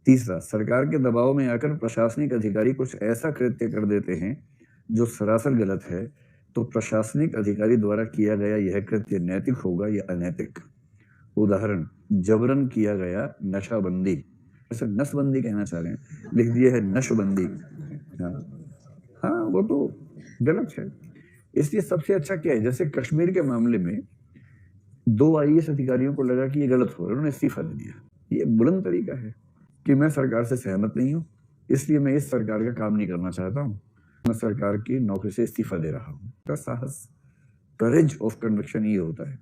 तीसरा, सरकार के दबाव में आकर प्रशासनिक अधिकारी कुछ ऐसा कृत्य कर देते हैं जो सरासर गलत है, तो प्रशासनिक अधिकारी द्वारा किया गया यह कृत्य नैतिक होगा या अनैतिक। उदाहरण, जबरन किया गया नशाबंदी, वैसे नसबंदी कहना चाह रहे हैं, लिख दिया है नशबंदी। हाँ, हाँ, वो तो गलत है। इसलिए सबसे अच्छा क्या है, जैसे कश्मीर के मामले में 2 आईएएस अधिकारियों को लगा कि ये गलत हो रहा है, उन्होंने इस्तीफा दे दिया। ये बुलंद तरीका है कि मैं सरकार से सहमत नहीं हूँ, इसलिए मैं इस सरकार का काम नहीं करना चाहता हूँ, मैं सरकार की नौकरी से इस्तीफा दे रहा हूँ। का साहस, करेज ऑफ कन्विक्शन ये होता है।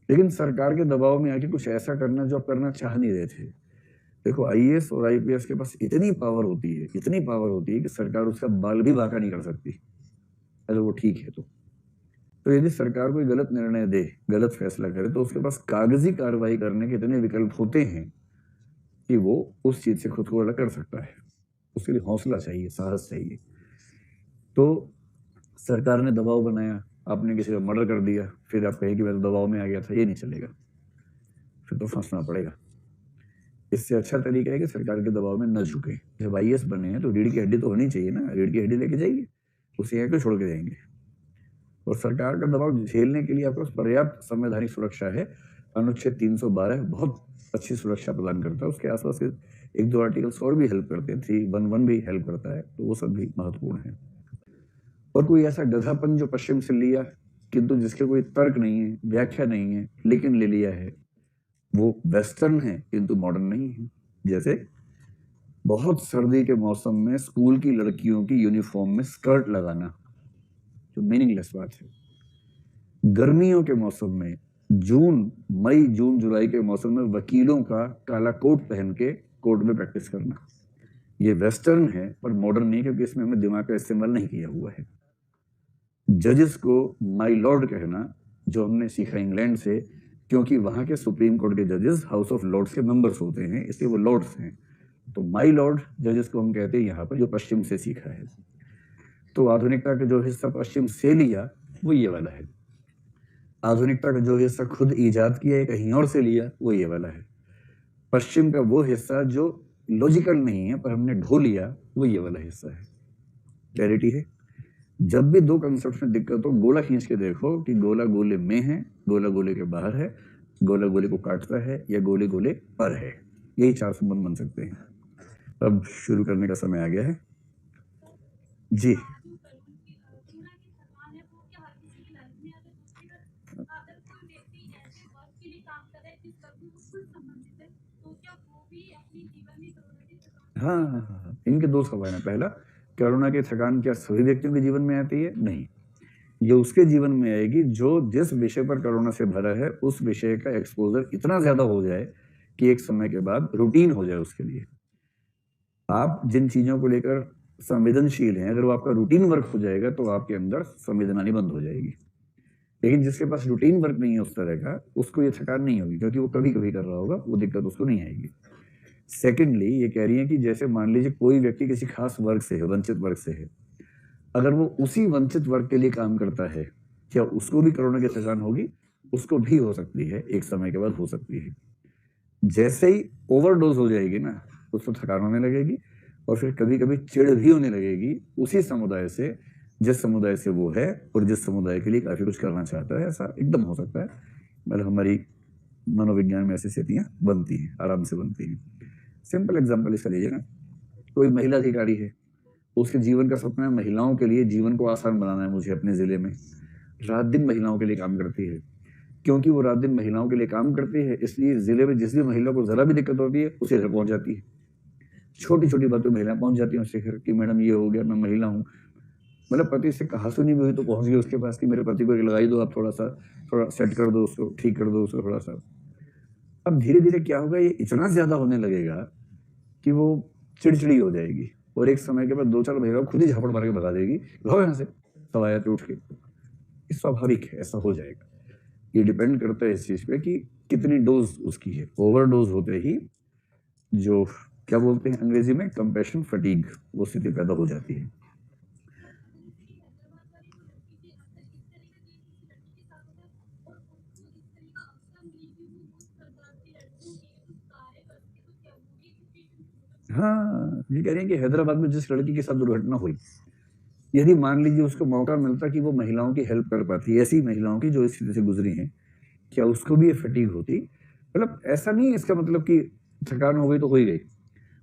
लेकिन सरकार के दबाव में आके कुछ ऐसा करना जो आप करना चाह नहीं रहे थे। देखो, आईएएस और आईपीएस के पास इतनी पावर होती है, इतनी पावर होती है कि सरकार उसका बाल भी बांका नहीं कर सकती, अगर वो ठीक है तो यदि सरकार कोई गलत निर्णय दे, गलत फैसला करे, तो उसके पास कागजी कार्रवाई करने के इतने विकल्प होते हैं कि वो उस चीज से खुद को अलग कर सकता है। उसके लिए हौसला चाहिए, साहस चाहिए। तो सरकार ने दबाव बनाया, आपने किसी का मर्डर कर दिया, फिर आप कहें कि मैं तो दबाव में आ गया था, ये नहीं चलेगा, फिर तो फंसना पड़ेगा। इससे अच्छा तरीका है कि सरकार के दबाव में न झुके। जब आईएएस बने हैं तो रीढ़ की हड्डी तो होनी चाहिए ना, रीढ़ की हड्डी लेके जाइए, उसे यहाँ क्यों छोड़ के जाएंगे। और सरकार का दबाव झेलने के लिए आपके पास पर्याप्त संवैधानिक सुरक्षा है। अनुच्छेद 312 बहुत अच्छी सुरक्षा प्रदान करता है, उसके आसपास के 1-2 आर्टिकल्स और भी हेल्प करते हैं, 311 भी हेल्प करता है, तो वो सब भी महत्वपूर्ण है। और कोई ऐसा गधापन जो पश्चिम से लिया किंतु जिसके कोई तर्क नहीं है, व्याख्या नहीं है, लेकिन ले लिया है, वो वेस्टर्न है किंतु मॉडर्न नहीं है। जैसे बहुत सर्दी के मौसम में स्कूल की लड़कियों की यूनिफॉर्म में स्कर्ट लगाना, जो मीनिंगलेस बात है। गर्मियों के मौसम में मई जून जुलाई के मौसम में वकीलों का काला कोट पहन के कोर्ट में प्रैक्टिस करना, ये वेस्टर्न है पर मॉडर्न नहीं, क्योंकि इसमें हमने दिमाग का इस्तेमाल नहीं किया हुआ है। जजेस को माई लॉर्ड कहना, जो हमने सीखा इंग्लैंड से, क्योंकि वहां के सुप्रीम कोर्ट के जजेस हाउस ऑफ लॉर्ड्स के मेंबर्स होते हैं, इसलिए वो लॉर्ड्स हैं। तो माई लॉर्ड जजेस को हम कहते हैं यहाँ पर, जो पश्चिम से सीखा है। तो आधुनिकता का जो हिस्सा पश्चिम से लिया वो ये वाला है, आधुनिकता का जो हिस्सा खुद इजाद किया है कहीं और से लिया वो ये वाला है। पश्चिम का वो हिस्सा जो लॉजिकल नहीं है पर हमने ढो लिया वो ये वाला हिस्सा है। क्लैरिटी है। जब भी 2 कंसेप्ट में दिक्कत हो, गोला खींच के देखो कि गोला गोले में है, गोला गोले के बाहर है, गोला गोले को काटता है, या गोले गोले पर है। यही 4 संबंध बन सकते हैं। अब शुरू करने का समय आ गया है जी। हाँ, इनके 2 सवाल हैं। पहला, कोरोना की थकान क्या सभी व्यक्तियों के जीवन में आती है? नहीं, ये उसके जीवन में आएगी जो जिस विषय पर कोरोना से भरा है, उस विषय का एक्सपोजर इतना ज्यादा हो जाए कि एक समय के बाद रूटीन हो जाए उसके लिए। आप जिन चीजों को लेकर संवेदनशील हैं, अगर वो आपका रूटीन वर्क हो जाएगा तो आपके अंदर संवेदना बंद हो जाएगी। लेकिन जिसके पास रूटीन वर्क नहीं है उस तरह का, उसको ये थकान नहीं होगी, क्योंकि वो कभी कभी कर रहा होगा, वो दिक्कत उसको नहीं आएगी। सेकेंडली, ये कह रही है कि जैसे मान लीजिए कोई व्यक्ति किसी खास वर्ग से है, वंचित वर्ग से है, अगर वो उसी वंचित वर्ग के लिए काम करता है, क्या उसको भी कोरोना की थकान होगी? उसको भी हो सकती है, एक समय के बाद हो सकती है। जैसे ही ओवरडोज हो जाएगी ना, उसको थकान होने लगेगी, और फिर कभी कभी चिढ़ भी होने लगेगी उसी समुदाय से जिस समुदाय से वो है, और जिस समुदाय के लिए काफी कुछ करना चाहता है। ऐसा एकदम हो सकता है, मतलब हमारी मनोविज्ञान में ऐसी स्थितियां बनती हैं, आराम से बनती हैं। सिंपल एग्जाम्पल इसका लीजिए ना, कोई महिला अधिकारी है, उसके जीवन का सपना है महिलाओं के लिए जीवन को आसान बनाना है, मुझे अपने जिले में रात दिन महिलाओं के लिए काम करती है। क्योंकि वो रात दिन महिलाओं के लिए काम करती है, इसलिए जिले में जिस भी महिला को जरा भी दिक्कत होती है उसे घर पहुंच जाती है। छोटी छोटी बातों में महिला पहुंच जाती है उसके घर, कि मैडम ये हो गया, मैं महिला हूँ, मतलब पति से कहा सुनी भी हुई तो पहुंच गई उसके पास कि मेरे पति को लगाई दो, आप थोड़ा सेट कर दो उसको, ठीक कर दो उसको थोड़ा सा। अब धीरे धीरे क्या होगा, ये इतना ज्यादा होने लगेगा कि वो चिड़चिड़ी हो जाएगी, और एक समय के बाद 2-4 महिलाओं खुद ही झापड़ मार के भगा देगी, भागो यहाँ से, सवाया उठ के। ये स्वाभाविक है, ऐसा हो जाएगा। ये डिपेंड करता है इस चीज पे कि कितनी डोज उसकी है। ओवरडोज होते ही जो क्या बोलते हैं अंग्रेजी में, कंपैशन फटीग, वो स्थिति पैदा हो जाती है। हाँ, ये कह रहे हैं कि हैदराबाद में जिस लड़की के साथ दुर्घटना हुई, यदि मान लीजिए उसको मौका मिलता कि वो महिलाओं की हेल्प कर पाती, ऐसी महिलाओं की जो इस स्थिति से गुजरी हैं, क्या उसको भी ये फटीग होती? मतलब ऐसा नहीं है इसका मतलब कि थकान हो गई तो हो ही गई।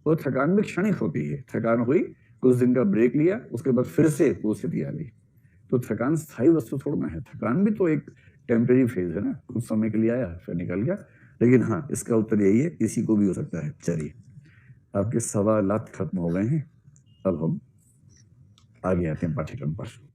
वो थकान भी क्षणिक होती है। थकान हुई, कुछ दिन का ब्रेक लिया, उसके बाद फिर से वो स्थिति आ गई। तो थकान स्थायी वस्तु थोड़ा ना है। थकान भी तो एक टेम्परेरी फेज है ना, कुछ समय के लिए आया फिर निकल गया। लेकिन हाँ, इसका उत्तर यही है, किसी को भी हो सकता है। चलिए, आपके सवालात खत्म हो गए हैं। अब हम आगे आते हैं पाठ्यक्रम पर।